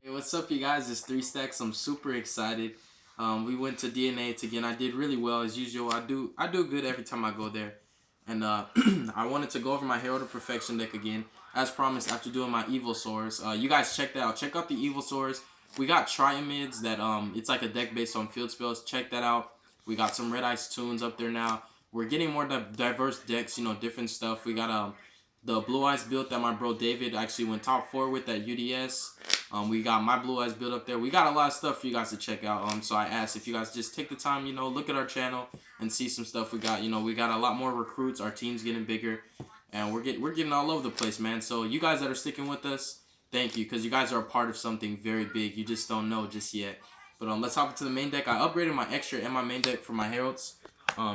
Hey, what's up, you guys? It's Three Stacks. I'm super excited. We went to DNA again. I did really well as usual. I do good every time I go there, and I wanted to go over my Herald of Perfection deck again, as promised. After doing my Evil Swords, you guys check that out. Check out the Evil Swords. We got Triamids that it's like a deck based on field spells. Check that out. We got some Red Ice Tunes up there now. We're getting more diverse decks. Different stuff. We got the Blue Eyes build that my bro David actually went top 4 with at UDS. We got my Blue Eyes build up there. We got a lot of stuff for you guys to check out. So I asked if you guys just take the time, look at our channel and see some stuff we got. We got a lot more recruits. Our team's getting bigger, and we're getting all over the place, man. So you guys that are sticking with us, thank you, because you guys are a part of something very big. You just don't know just yet. But let's hop into the main deck. I upgraded my extra and my main deck for my Heralds.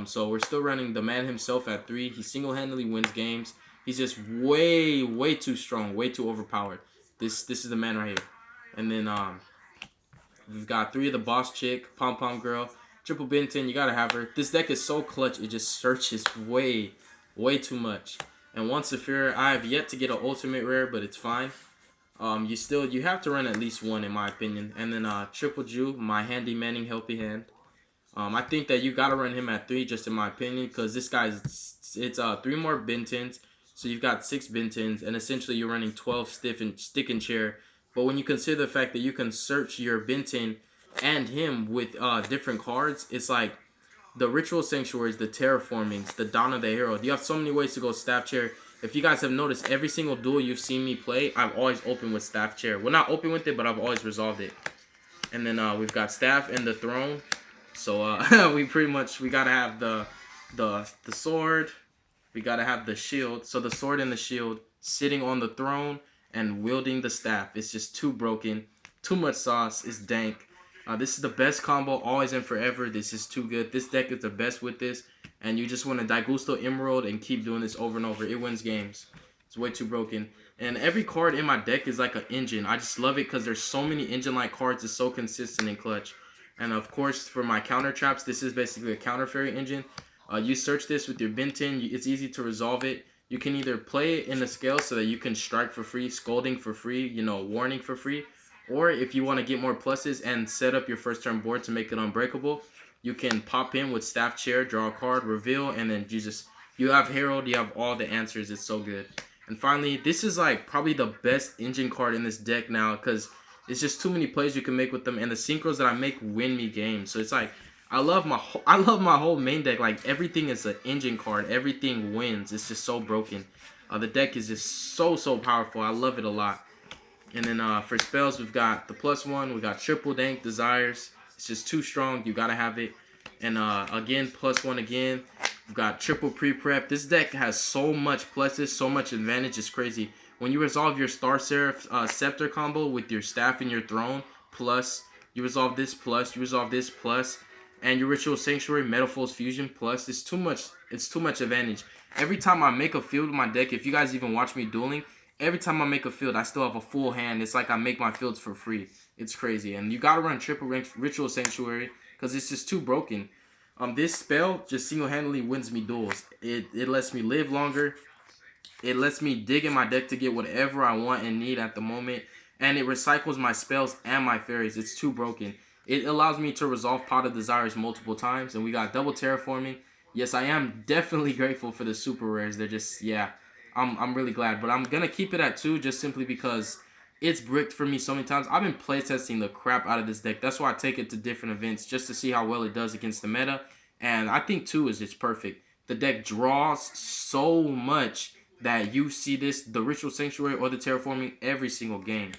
So we're still running the man himself at 3. He single-handedly wins games. He's just way too strong, way too overpowered. This is the man right here. And then we've got 3 of the boss chick, Pom Pom Girl, Triple Benton. You gotta have her. This deck is so clutch. It just searches way too much. And once a Fear, I have yet to get an ultimate rare, but it's fine. You have to run at least one in my opinion. And then Triple Jew, my handy manning helpy hand. I think that you gotta run him at 3, just in my opinion, because this guy's it's 3 more Bentons, so you've got 6 Bentons, and essentially you're running 12 stick and chair. But when you consider the fact that you can search your Benton and him with different cards, it's like the Ritual Sanctuaries, the Terraformings, the Dawn of the Herald. You have so many ways to go Staff Chair. If you guys have noticed, every single duel you've seen me play, I've always opened with Staff Chair. Well, not open with it, but I've always resolved it. And then we've got Staff and the Throne. So we gotta have the sword. We gotta have the shield. So the sword and the shield sitting on the throne and wielding the staff. It's just too broken. Too much sauce. It's dank. This is the best combo always and forever. This is too good. This deck is the best with this. And you just want to Daigusto Emerald and keep doing this over and over. It wins games. It's way too broken. And every card in my deck is like an engine. I just love it because there's so many engine-like cards. It's so consistent and clutch. And of course, for my counter traps, this is basically a counter fairy engine. You search this with your Benton. It's easy to resolve it. You can either play it in the scale so that you can strike for free, scolding for free, warning for free. Or if you want to get more pluses and set up your first turn board to make it unbreakable, you can pop in with Staff Chair, draw a card, reveal, and then you have Herald, you have all the answers. It's so good. And finally, this is like probably the best engine card in this deck now because it's just too many plays you can make with them, and the synchros that I make win me games. So it's like I love my whole main deck. Like everything is an engine card. Everything wins. It's just so broken. The deck is just so powerful. I love it a lot. And then for spells, we've got the +1. We got Triple Dank Desires. It's just too strong. You gotta have it. And again, +1 again. We've got triple pre-prep. This deck has so much pluses, so much advantage. It's crazy. When you resolve your Star Seraph Scepter combo with your staff and your throne, plus, you resolve this plus, you resolve this plus, and your Ritual Sanctuary Metaphors Fusion plus, it's too much advantage. Every time I make a field with my deck, if you guys even watch me dueling, every time I make a field, I still have a full hand. It's like I make my fields for free. It's crazy. And you gotta run triple Ritual Sanctuary because it's just too broken. This spell just single-handedly wins me duels. It lets me live longer. It lets me dig in my deck to get whatever I want and need at the moment. And it recycles my spells and my fairies. It's too broken. It allows me to resolve Pot of Desires multiple times. And we got double terraforming. Yes, I am definitely grateful for the super rares. They're just, yeah, I'm really glad. But I'm going to keep it at 2 just simply because it's bricked for me so many times. I've been playtesting the crap out of this deck. That's why I take it to different events just to see how well it does against the meta. And I think 2 is just perfect. The deck draws so much that you see the Ritual Sanctuary or the Terraforming every single game.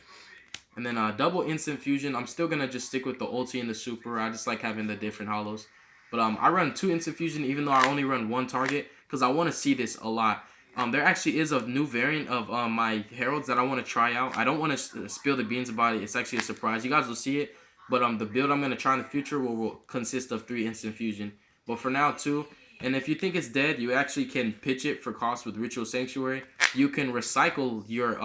And then double Instant Fusion. I'm still going to just stick with the ulti and the super. I just like having the different hollows. But I run 2 Instant Fusion even though I only run 1 target because I want to see this a lot. There actually is a new variant of my Heralds that I want to try out. I don't want to spill the beans about it. It's actually a surprise. You guys will see it. But the build I'm going to try in the future will consist of 3 Instant Fusion. But for now, 2. And if you think it's dead, you actually can pitch it for cost with Ritual Sanctuary. You can recycle your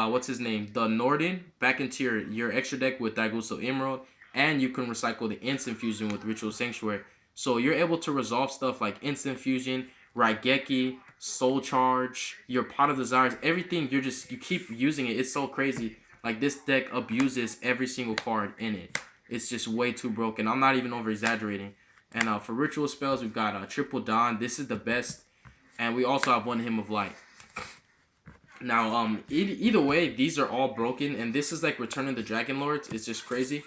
what's his name, the Norden, back into your extra deck with Daigusto Emerald, and you can recycle the Instant Fusion with Ritual Sanctuary. So you're able to resolve stuff like Instant Fusion, Raigeki, Soul Charge, your Pot of Desires, everything. You keep using it. It's so crazy. Like, this deck abuses every single card in it. It's just way too broken. I'm not even over exaggerating. And for ritual spells, we've got Triple Dawn. This is the best. And we also have one Hymn of Light. Now, either way, these are all broken. And this is like Return of the Dragon Lords. It's just crazy.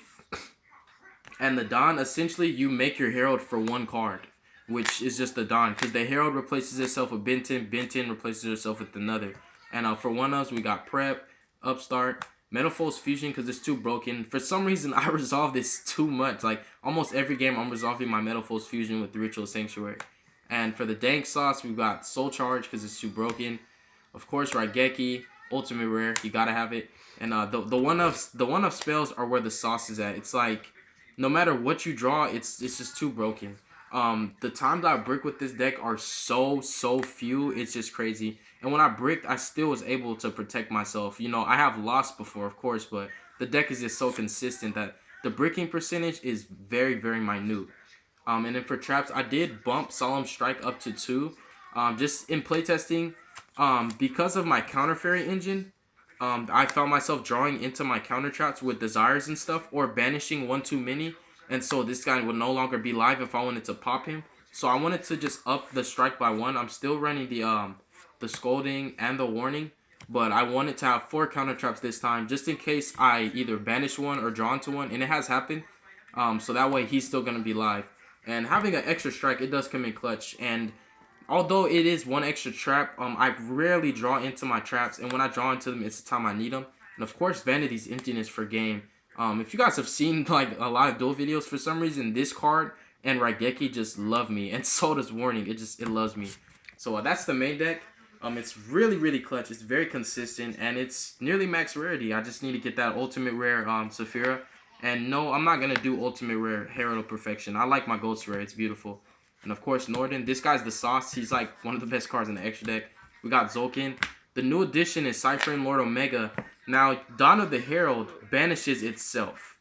And the Dawn, essentially, you make your Herald for one card, which is just the Dawn. Because the Herald replaces itself with Benton. Benton replaces itself with another. And for one-ups, we got Prep, Upstart, Metalfoes Fusion, because it's too broken. For some reason, I resolve this too much. Like, almost every game, I'm resolving my Metalfoes Fusion with the Ritual Sanctuary. And for the Dank Sauce, we've got Soul Charge, because it's too broken. Of course, Raigeki, Ultimate Rare, you gotta have it. And the one-up spells are where the sauce is at. It's like, no matter what you draw, it's just too broken. The times I brick with this deck are so few. It's just crazy. And when I bricked, I still was able to protect myself. You know, I have lost before, of course, but the deck is just so consistent that the bricking percentage is very minute. And then for traps, I did bump Solemn Strike up to 2. Just in playtesting, because of my counter fairy engine, I found myself drawing into my counter traps with desires and stuff, or banishing one too many, and so this guy would no longer be live if I wanted to pop him. So I wanted to just up the strike by 1. I'm still running the scolding and the warning, but I wanted to have 4 counter traps this time, just in case I either banish one or draw into one, and it has happened. So that way he's still gonna be live. And having an extra strike, it does come in clutch. And although it is one extra trap, I rarely draw into my traps, and when I draw into them, it's the time I need them. And of course, Vanity's Emptiness for game. If you guys have seen like a lot of duel videos, for some reason this card and Raigeki just love me, and so does Warning. It loves me. So that's the main deck. It's really clutch. It's very consistent, and it's nearly max rarity. I just need to get that ultimate rare Saphira. And no, I'm not gonna do ultimate rare Herald of Perfection. I like my Ghost rare. It's beautiful. And of course, Norden. This guy's the sauce. He's like one of the best cards in the extra deck. We got Tzolkin. The new addition is Cyphering Lord Omega. Now, Dawn of the Herald banishes itself.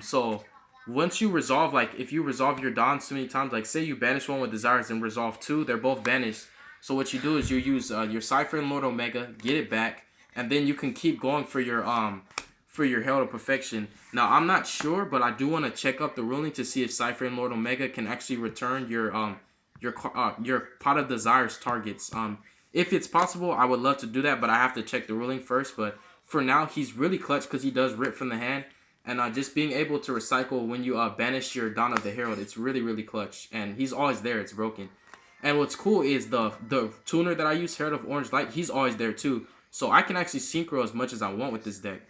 So once you resolve, like if you resolve your Dawn so many times, like say you banish one with Desires and resolve 2, they're both banished. So what you do is you use your Cyphering Lord Omega, get it back, and then you can keep going for your Herald of Perfection. Now, I'm not sure, but I do want to check up the ruling to see if Cyphering Lord Omega can actually return your Pot of Desires targets. If it's possible, I would love to do that, but I have to check the ruling first. But for now, he's really clutch because he does rip from the hand. And just being able to recycle when you banish your Dawn of the Herald, it's really clutch. And he's always there. It's broken. And what's cool is the tuner that I use, Herald of Orange Light, he's always there too. So I can actually synchro as much as I want with this deck.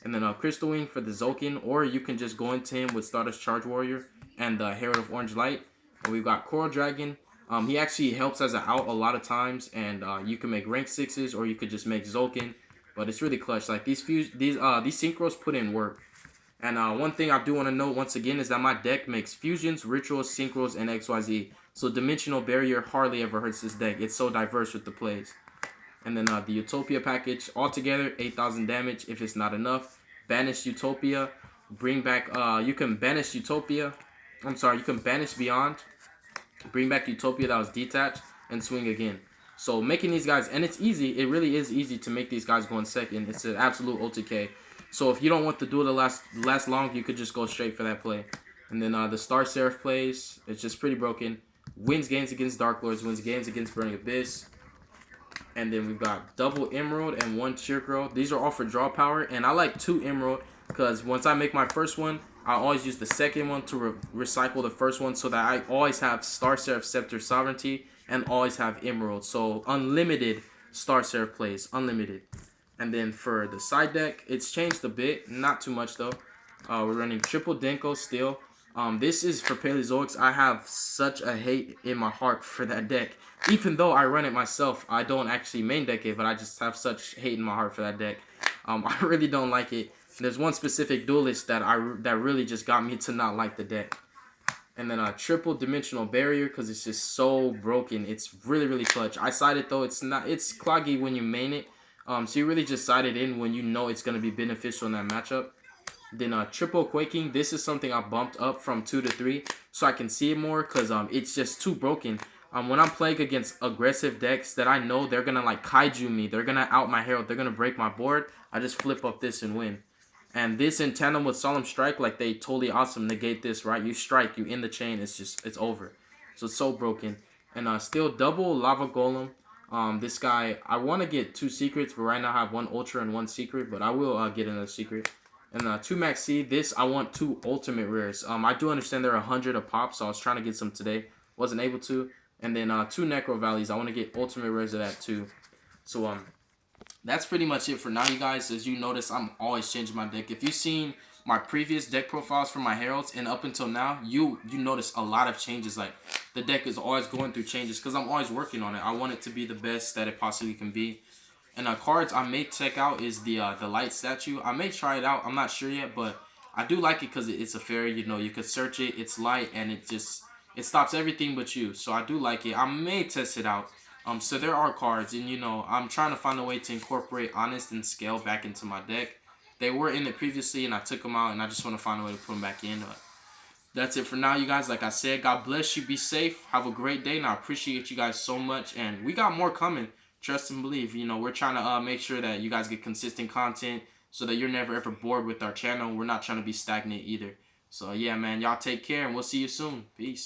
And then Crystal Wing for the Tzolkin, or you can just go into him with Stardust Charge Warrior and the Herald of Orange Light. And we've got Coral Dragon. He actually helps as an out a lot of times, and you can make rank 6s, or you could just make Tzolkin. But it's really clutch. Like these synchros put in work. And one thing I do want to note once again is that my deck makes fusions, rituals, synchros, and XYZ. So Dimensional Barrier hardly ever hurts this deck. It's so diverse with the plays. And then the Utopia package, altogether 8,000 damage. If it's not enough, banish Utopia, bring back, you can banish Utopia, I'm sorry, you can banish Beyond, bring back Utopia that was detached, and swing again. So making these guys, and it's easy, it really is easy to make these guys go in second. It's an absolute OTK. So if you don't want the duel to last long, you could just go straight for that play. And then the Star Seraph plays, it's just pretty broken. Wins games against Dark Lords, wins games against Burning Abyss. And then we've got double Emerald and 1 Cheer Girl. These are all for draw power. And I like 2 Emerald because once I make my first one, I always use the second one to recycle the first one so that I always have Star Seraph Scepter Sovereignty and always have Emerald. So unlimited Star Seraph plays. Unlimited. And then for the side deck, it's changed a bit. Not too much though. We're running triple Denko still. This is for Paleozoics. I have such a hate in my heart for that deck. Even though I run it myself, I don't actually main deck it, but I just have such hate in my heart for that deck. I really don't like it. There's one specific duelist that really just got me to not like the deck. And then a triple Dimensional Barrier because it's just so broken. It's really clutch. I side it though. It's cloggy when you main it. So you really just side it in when you know it's going to be beneficial in that matchup. Then triple Quaking. This is something I bumped up from 2 to 3 so I can see it more because it's just too broken. When I'm playing against aggressive decks that I know they're gonna like kaiju me, they're gonna out my Herald, they're gonna break my board, I just flip up this and win. And this in tandem with Solemn Strike, like they totally awesome negate this, right? You strike, you end the chain, it's over. So it's so broken. And still double Lava Golem. This guy, I want to get 2 secrets, but right now I have 1 Ultra and 1 secret, but I will get another secret. And 2 Max C, this I want 2 ultimate rares. I do understand there are 100 a pop, so I was trying to get some today. Wasn't able to. And then 2 Necro Valleys, I want to get ultimate rares of that too. So that's pretty much it for now, you guys. As you notice, I'm always changing my deck. If you've seen my previous deck profiles for my Heralds and up until now, you notice a lot of changes. Like, the deck is always going through changes because I'm always working on it. I want it to be the best that it possibly can be. And cards I may check out is the light statue. I may try it out. I'm not sure yet, but I do like it because it's a fairy. You know, you could search it. It's light and it stops everything but you. So I do like it. I may test it out. So there are cards, and you know, I'm trying to find a way to incorporate Honest and Scale back into my deck. They were in it previously, and I took them out, and I just want to find a way to put them back in. That's it for now, you guys. Like I said, God bless you. Be safe. Have a great day, and I appreciate you guys so much. And we got more coming. Trust and believe. You know, we're trying to make sure that you guys get consistent content so that you're never ever bored with our channel. We're not trying to be stagnant either. So yeah, man, y'all take care, and we'll see you soon. Peace.